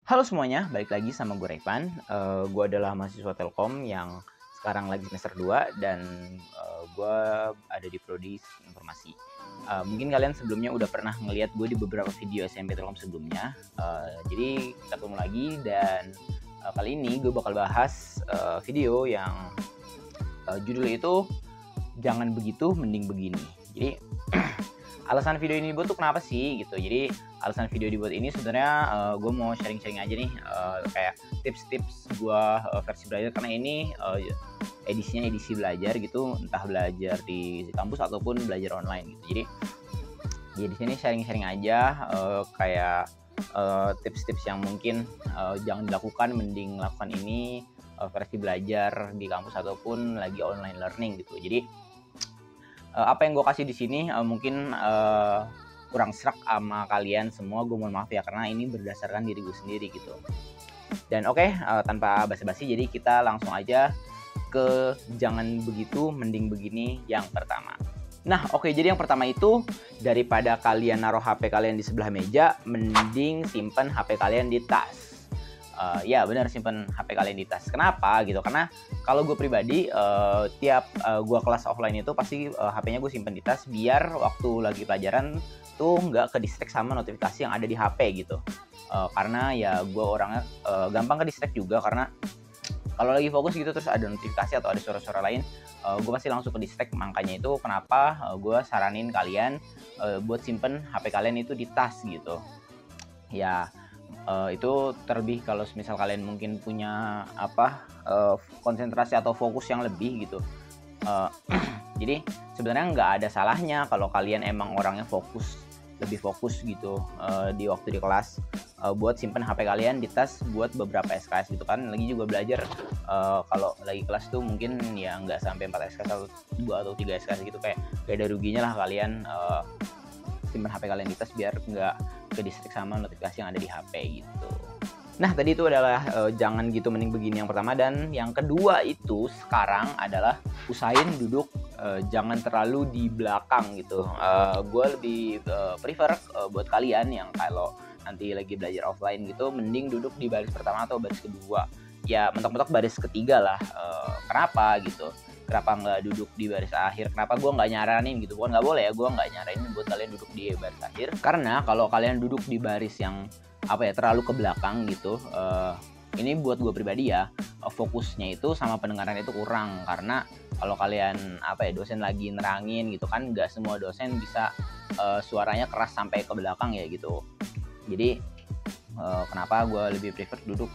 Halo semuanya, balik lagi sama gue Revan. Gue adalah mahasiswa Telkom yang sekarang lagi semester 2 dan gue ada di Prodi Informasi. Mungkin kalian sebelumnya udah pernah ngeliat gue di beberapa video SMP Telkom sebelumnya. Jadi ketemu lagi dan kali ini gue bakal bahas video yang judulnya itu Jangan Begitu Mending Begini. Jadi alasan video ini dibuat tuh kenapa sih gitu. Jadi alasan video dibuat ini sebenarnya gue mau sharing-sharing aja nih kayak tips-tips gue versi belajar, karena ini edisinya edisi belajar gitu, entah belajar di kampus ataupun belajar online gitu. Jadi ya di sini sharing-sharing aja kayak tips-tips yang mungkin jangan dilakukan, mending lakukan ini versi belajar di kampus ataupun lagi online learning gitu. Jadi apa yang gue kasih di sini mungkin kurang serak sama kalian semua. Gue mohon maaf ya, karena ini berdasarkan diri gue sendiri gitu. Dan tanpa basa-basi, jadi kita langsung aja ke Jangan Begitu Mending Begini yang pertama. Nah jadi yang pertama itu, daripada kalian naruh HP kalian di sebelah meja, mending simpen HP kalian di tas. Ya benar, simpen HP kalian di tas. Kenapa gitu? Karena kalau gue pribadi tiap gue kelas offline itu pasti HP-nya gue simpen di tas, biar waktu lagi pelajaran tuh nggak ke distract sama notifikasi yang ada di HP gitu. Karena ya gue orangnya gampang ke distract juga, karena kalau lagi fokus gitu terus ada notifikasi atau ada suara-suara lain, gue pasti langsung ke distract. Makanya itu kenapa gue saranin kalian buat simpen HP kalian itu di tas gitu. Ya itu terlebih kalau misal kalian mungkin punya konsentrasi atau fokus yang lebih gitu. Jadi sebenarnya nggak ada salahnya kalau kalian emang orangnya lebih fokus gitu di waktu di kelas, buat simpen HP kalian di tas buat beberapa SKS gitu kan. Lagi juga belajar kalau lagi kelas tuh mungkin ya nggak sampai 4 SKS atau 2 atau 3 SKS gitu, kayak ada ruginya lah kalian simpen HP kalian di tas biar nggak ke distract sama notifikasi yang ada di HP gitu. Nah tadi itu adalah jangan gitu mending begini yang pertama. Dan yang kedua itu sekarang adalah usahain duduk jangan terlalu di belakang gitu. Gue lebih prefer buat kalian yang kalau nanti lagi belajar offline gitu, mending duduk di baris pertama atau baris kedua. Ya mentok-mentok baris ketiga lah. Kenapa gitu? Kenapa nggak duduk di baris akhir? Kenapa gue nggak nyaranin gitu? Bukan nggak boleh ya, gue nggak nyaranin buat kalian duduk di baris akhir. Karena kalau kalian duduk di baris yang terlalu ke belakang gitu, ini buat gue pribadi ya, fokusnya itu sama pendengaran itu kurang. Karena kalau kalian dosen lagi nerangin gitu kan, nggak semua dosen bisa suaranya keras sampai ke belakang ya gitu. Jadi kenapa gue lebih prefer duduk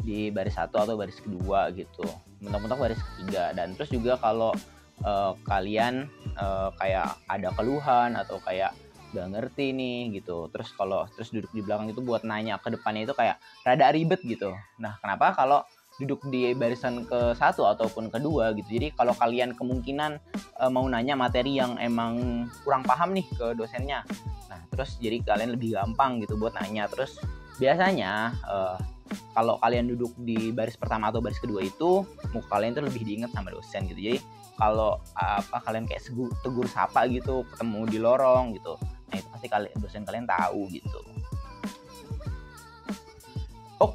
di baris 1 atau baris kedua gitu, mentok-mentok baris ketiga. Dan terus juga kalau kalian kayak ada keluhan atau kayak gak ngerti nih gitu, terus duduk di belakang itu buat nanya ke depannya itu kayak rada ribet gitu. Nah kenapa kalau duduk di barisan ke 1 ataupun kedua gitu, jadi kalau kalian kemungkinan mau nanya materi yang emang kurang paham nih ke dosennya, nah terus jadi kalian lebih gampang gitu buat nanya. Terus biasanya kalau kalian duduk di baris pertama atau baris kedua itu, muka kalian tuh lebih diingat sama dosen gitu. Jadi kalau kalian kayak tegur sapa gitu, ketemu di lorong gitu, nah itu pasti dosen kalian tahu gitu.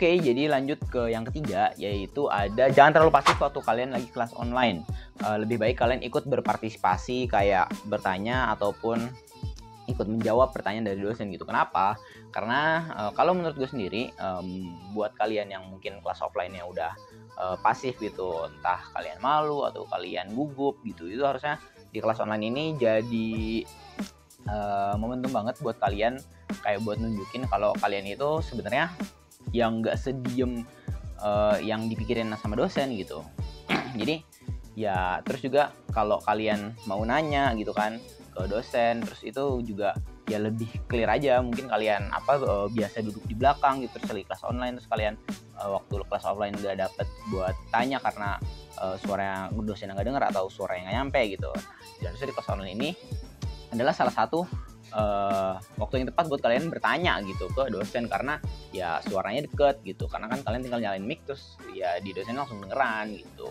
Jadi lanjut ke yang ketiga, yaitu ada jangan terlalu pasif waktu kalian lagi kelas online. Lebih baik kalian ikut berpartisipasi, kayak bertanya ataupun ikut menjawab pertanyaan dari dosen gitu. Kenapa? Karena kalau menurut gue sendiri, buat kalian yang mungkin kelas offline-nya udah pasif gitu, entah kalian malu atau kalian gugup gitu, itu harusnya di kelas online ini jadi momentum banget buat kalian, kayak buat nunjukin kalau kalian itu sebenarnya yang nggak sediem yang dipikirin sama dosen gitu. Jadi ya terus juga kalau kalian mau nanya gitu kan ke dosen, terus itu juga ya lebih clear aja. Mungkin kalian biasa duduk di belakang gitu, terus lagi kelas online, terus kalian waktu kelas offline nggak dapet buat tanya karena suara dosen nggak dengar atau suara yang nggak nyampe gitu. Dan terus di kelas online ini adalah salah satu waktu yang tepat buat kalian bertanya gitu ke dosen, karena ya suaranya deket gitu, karena kan kalian tinggal nyalain mic terus ya di dosen langsung dengeran gitu.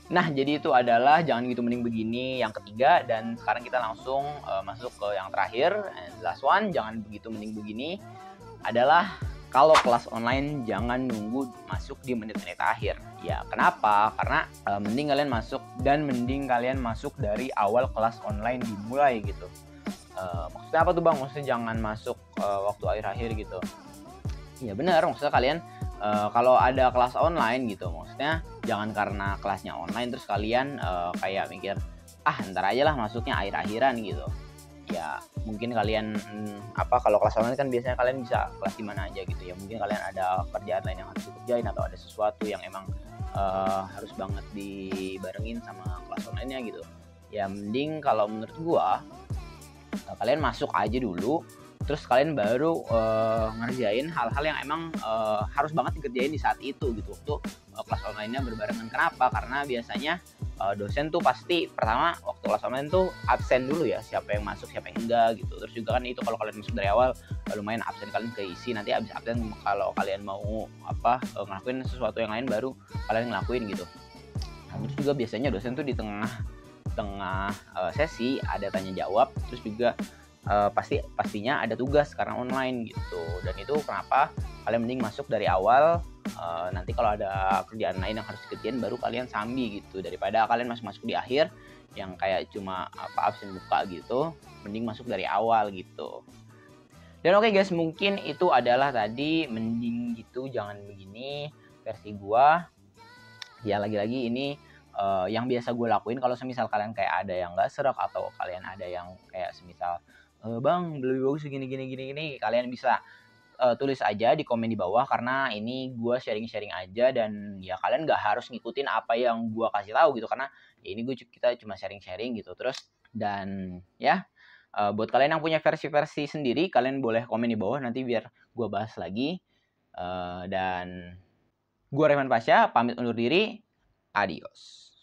Nah jadi itu adalah jangan gitu mending begini yang ketiga. Dan sekarang kita langsung masuk ke yang terakhir, last one, jangan begitu mending begini adalah kalau kelas online jangan nunggu masuk di menit-menit akhir. Ya, kenapa? Karena mending kalian masuk dari awal kelas online dimulai gitu. Maksudnya apa tuh Bang? Maksudnya jangan masuk waktu akhir-akhir gitu. Ya benar, maksudnya kalian kalau ada kelas online gitu, maksudnya jangan karena kelasnya online terus kalian kayak mikir, ntar aja lah masuknya akhir-akhiran gitu. Ya mungkin kalian kalau kelas online kan biasanya kalian bisa kelas di mana aja gitu ya, mungkin kalian ada kerjaan lain yang harus dikerjain atau ada sesuatu yang emang harus banget dibarengin sama kelas online-nya gitu. Ya mending kalau menurut gua kalian masuk aja dulu, terus kalian baru ngerjain hal-hal yang emang harus banget dikerjain di saat itu gitu, waktu kelas online-nya berbarengan. Kenapa? Karena biasanya dosen tuh pasti pertama waktu kelas online tuh absen dulu ya, siapa yang masuk siapa yang enggak gitu. Terus juga kan itu kalau kalian masuk dari awal lumayan absen kalian keisi, nanti abis absen kalau kalian mau ngelakuin sesuatu yang lain baru kalian ngelakuin gitu. Nah, terus juga biasanya dosen tuh di tengah sesi ada tanya jawab, terus juga pastinya ada tugas karena online gitu. Dan itu kenapa kalian mending masuk dari awal, nanti kalau ada kerjaan lain yang harus dikerjain baru kalian sambi gitu, daripada kalian masuk di akhir yang kayak cuma absen muka gitu. Mending masuk dari awal gitu. Dan oke guys, mungkin itu adalah tadi mending gitu jangan begini versi gua. Ya lagi-lagi ini yang biasa gue lakuin kalau semisal kalian kayak ada yang nggak serak atau kalian ada yang kayak semisal Bang lebih bagus gini, kalian bisa tulis aja di komen di bawah, karena ini gue sharing-sharing aja dan ya kalian nggak harus ngikutin apa yang gue kasih tahu gitu, karena ya ini kita cuma sharing-sharing gitu. Terus dan ya buat kalian yang punya versi-versi sendiri kalian boleh komen di bawah, nanti biar gue bahas lagi. Dan gue Revan Pasha pamit undur diri. Adios.